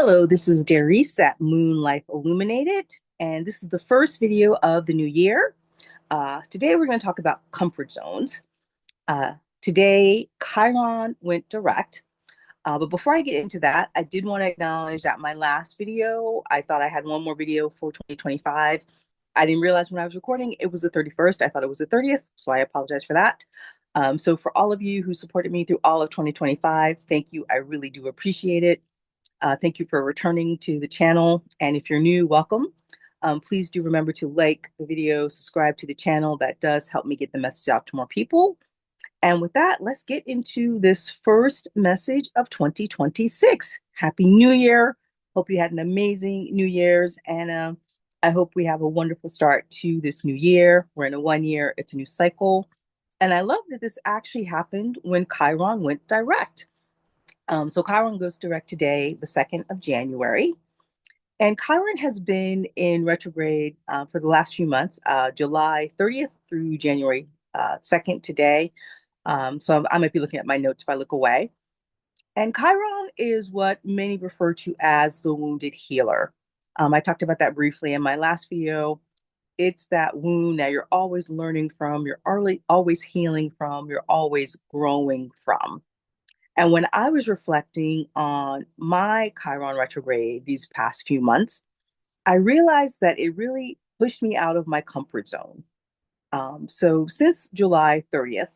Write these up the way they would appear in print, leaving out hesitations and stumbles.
Hello, this is Darice at Illuminated, and this is the first video of the new year. Today we're going to talk about comfort zones. Uh, Today, Chiron went direct, but before I get into that, I did want to acknowledge that my last video, I thought I had one more video for 2025. I didn't realize when I was recording it was the 31st. I thought it was the 30th, so I apologize for that. So for all of you who supported me through all of 2025, thank you. I really do appreciate it. Thank you for returning to the channel. And if you're new, welcome. Please do remember to like the video, subscribe to the channel. That does help me get the message out to more people. And with that, let's get into this first message of 2026. Happy New Year. Hope you had an amazing New Year's. And I hope we have a wonderful start to this new year. We're in a 1 year, it's a new cycle. And I love that this actually happened when Chiron went direct. So Chiron goes direct today, the 2nd of January. And Chiron has been in retrograde for the last few months, July 30th through January 2nd today. So I might be looking at my notes if I look away. And Chiron is what many refer to as the wounded healer. I talked about that briefly in my last video. It's that wound that you're always learning from, you're always healing from, you're always growing from. And when I was reflecting on my Chiron retrograde these past few months, I realized that it really pushed me out of my comfort zone. So since July 30th,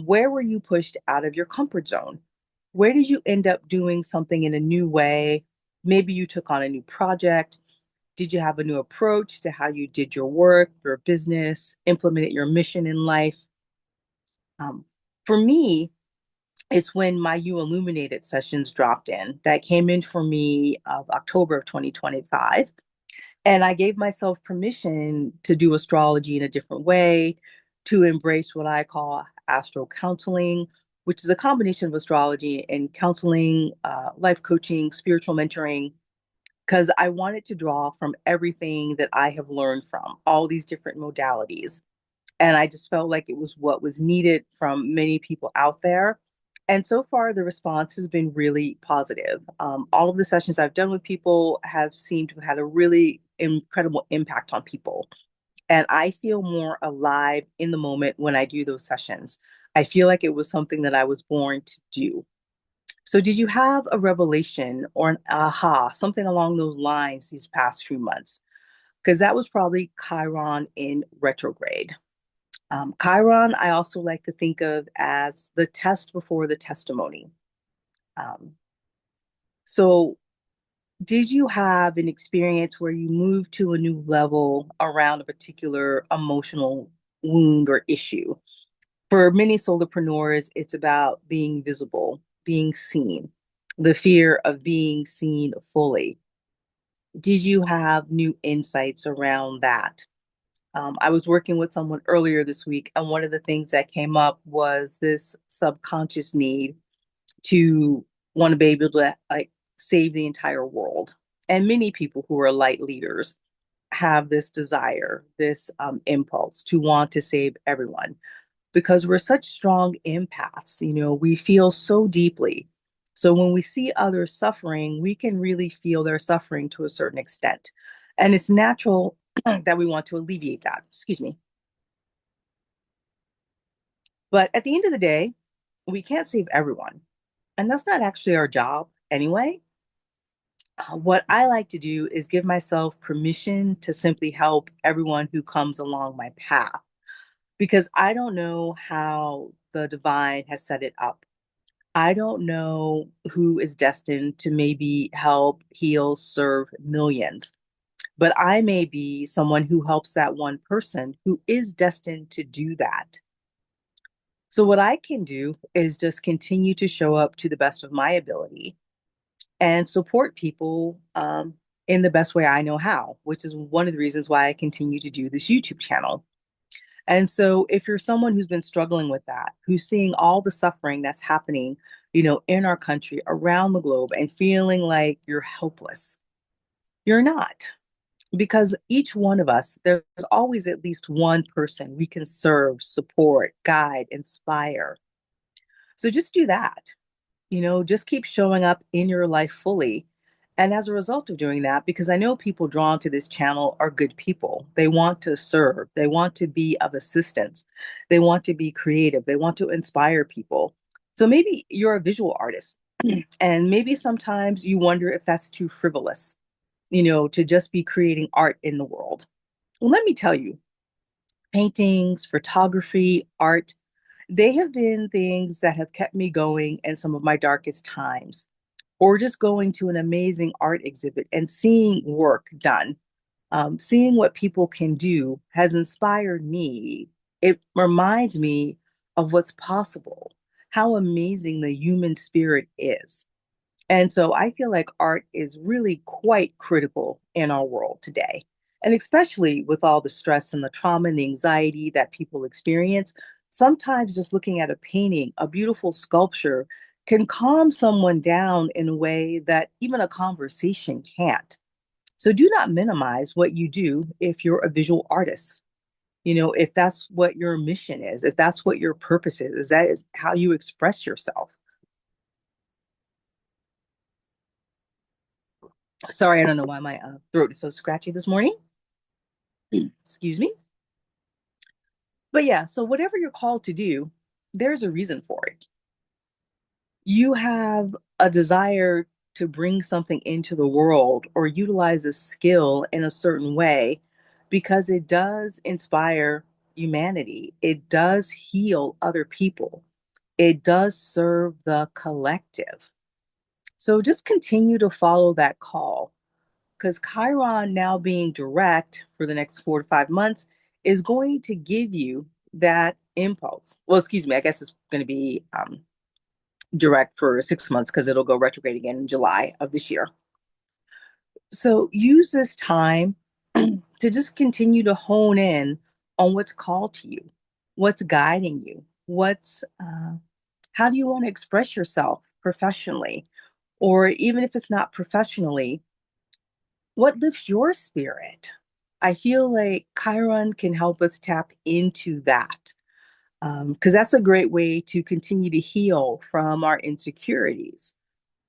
where were you pushed out of your comfort zone? Where did you end up doing something in a new way? Maybe you took on a new project. Did you have a new approach to how you did your work, your business, implemented your mission in life? For me, it's when my You Illuminated sessions dropped in that came in for me of October of 2025. And I gave myself permission to do astrology in a different way, to embrace what I call astro counseling, which is a combination of astrology and counseling, life coaching, spiritual mentoring, because I wanted to draw from everything that I have learned from all these different modalities. And I just felt like it was what was needed from many people out there. And so far, the response has been really positive. All of the sessions I've done with people have seemed to have had a really incredible impact on people. And I feel more alive in the moment when I do those sessions. I feel like it was something that I was born to do. So, did you have a revelation or an aha, something along those lines these past few months? Because that was probably Chiron in retrograde. Chiron, I also like to think of as the test before the testimony. Um, so, did you have an experience where you moved to a new level around a particular emotional wound or issue? For many solopreneurs, it's about being visible, being seen, the fear of being seen fully. Did you have new insights around that? I was working with someone earlier this week, and one of the things that came up was this subconscious need to want to be able to like save the entire world. And many people who are light leaders have this desire, this impulse to want to save everyone because we're such strong empaths. We feel so deeply. So when we see others suffering, we can really feel their suffering to a certain extent. And it's natural that we want to alleviate that. Excuse me. But at the end of the day, we can't save everyone. And that's not actually our job anyway. What I like to do is give myself permission to simply help everyone who comes along my path because I don't know how the divine has set it up. I don't know who is destined to maybe help heal, serve millions, but I may be someone who helps that one person who is destined to do that. So, what I can do is just continue to show up to the best of my ability and support people in the best way I know how, which is one of the reasons why I continue to do this YouTube channel. And so, if you're someone who's been struggling with that, who's seeing all the suffering that's happening, in our country, around the globe, and feeling like you're helpless, you're not. Because each one of us, there's always at least one person we can serve, support, guide, inspire. So just do that. Just keep showing up in your life fully And as a result of doing that, because I know people drawn to this channel are good people, they want to serve, they want to be of assistance, they want to be creative, they want to inspire people. So maybe you're a visual artist, and maybe sometimes you wonder if that's too frivolous, to just be creating art in the world. Well, let me tell you, paintings, photography, art, they have been things that have kept me going in some of my darkest times. Or just going to an amazing art exhibit and seeing work done, seeing what people can do has inspired me. It reminds me of what's possible, how amazing the human spirit is. And so I feel like art is really quite critical in our world today. And especially with all the stress and the trauma and the anxiety that people experience, sometimes just looking at a painting, a beautiful sculpture, can calm someone down in a way that even a conversation can't. So do not minimize what you do if you're a visual artist. If that's what your mission is, if that's what your purpose is that is how you express yourself. Sorry, I don't know why my throat is so scratchy this morning. Excuse me. But yeah, so whatever you're called to do, there's a reason for it. You have a desire to bring something into the world or utilize a skill in a certain way because it does inspire humanity. It does heal other people. It does serve the collective. So just continue to follow that call because Chiron now being direct for the next 4 to 5 months is going to give you that impulse. Well, excuse me, I guess it's going to be direct for 6 months because it'll go retrograde again in July of this year. So use this time to just continue to hone in on what's called to you, what's guiding you, how do you want to express yourself professionally, or even if it's not professionally, what lifts your spirit? I feel like Chiron can help us tap into that because that's a great way to continue to heal from our insecurities,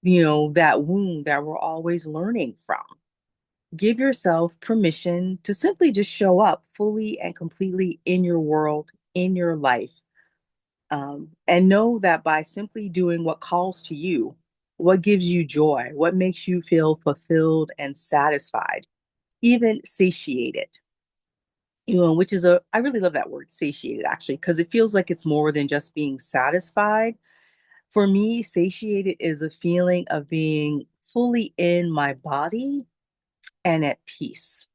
that wound that we're always learning from. Give yourself permission to simply just show up fully and completely in your world, in your life. And know that by simply doing what calls to you, what gives you joy, what makes you feel fulfilled and satisfied, even satiated, which is I really love that word, satiated, actually, because it feels like it's more than just being satisfied. For me, satiated is a feeling of being fully in my body and at peace,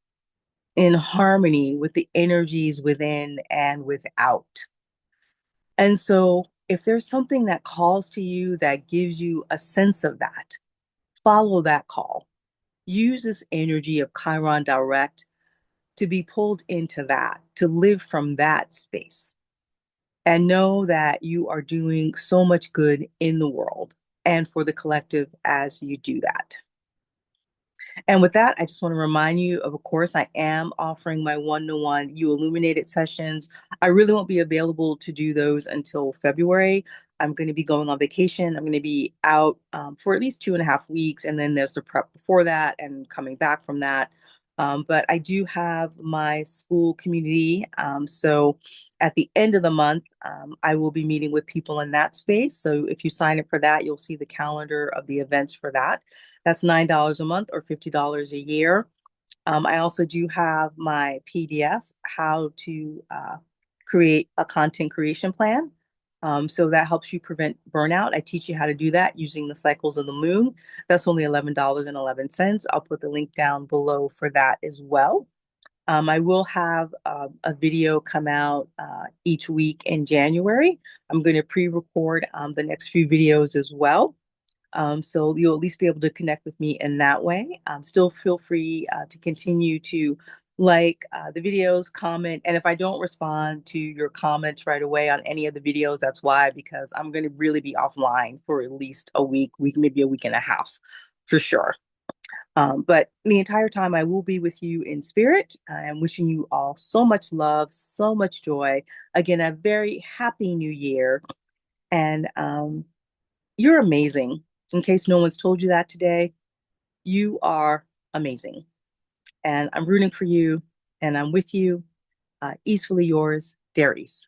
in harmony with the energies within and without. And so, if there's something that calls to you that gives you a sense of that, follow that call. Use this energy of Chiron direct to be pulled into that, to live from that space, and know that you are doing so much good in the world and for the collective as you do that. And with that, I just want to remind you of course, I am offering my one-to-one You Illuminated sessions. I really won't be available to do those until February. I'm going to be going on vacation. I'm going to be out for at least 2.5 weeks, and then there's the prep before that and coming back from that. But I do have my Skool community. So at the end of the month, I will be meeting with people in that space. So if you sign up for that, you'll see the calendar of the events for that. That's $9 a month or $50 a year. I also do have my PDF, how to create a content creation plan. So that helps you prevent burnout. I teach you how to do that using the cycles of the moon. That's only $11.11. I'll put the link down below for that as well. I will have a video come out each week in January. I'm going to pre-record the next few videos as well. So you'll at least be able to connect with me in that way. Still feel free to continue to like the videos, comment, and if I don't respond to your comments right away on any of the videos, that's why, because I'm going to really be offline for at least a week, maybe a week and a half for sure. But the entire time I will be with you in spirit. I am wishing you all so much love, so much joy. Again, a very happy new year. And you're amazing. In case no one's told you that today, You are amazing. And I'm rooting for you and I'm with you. Easefully yours, Darice.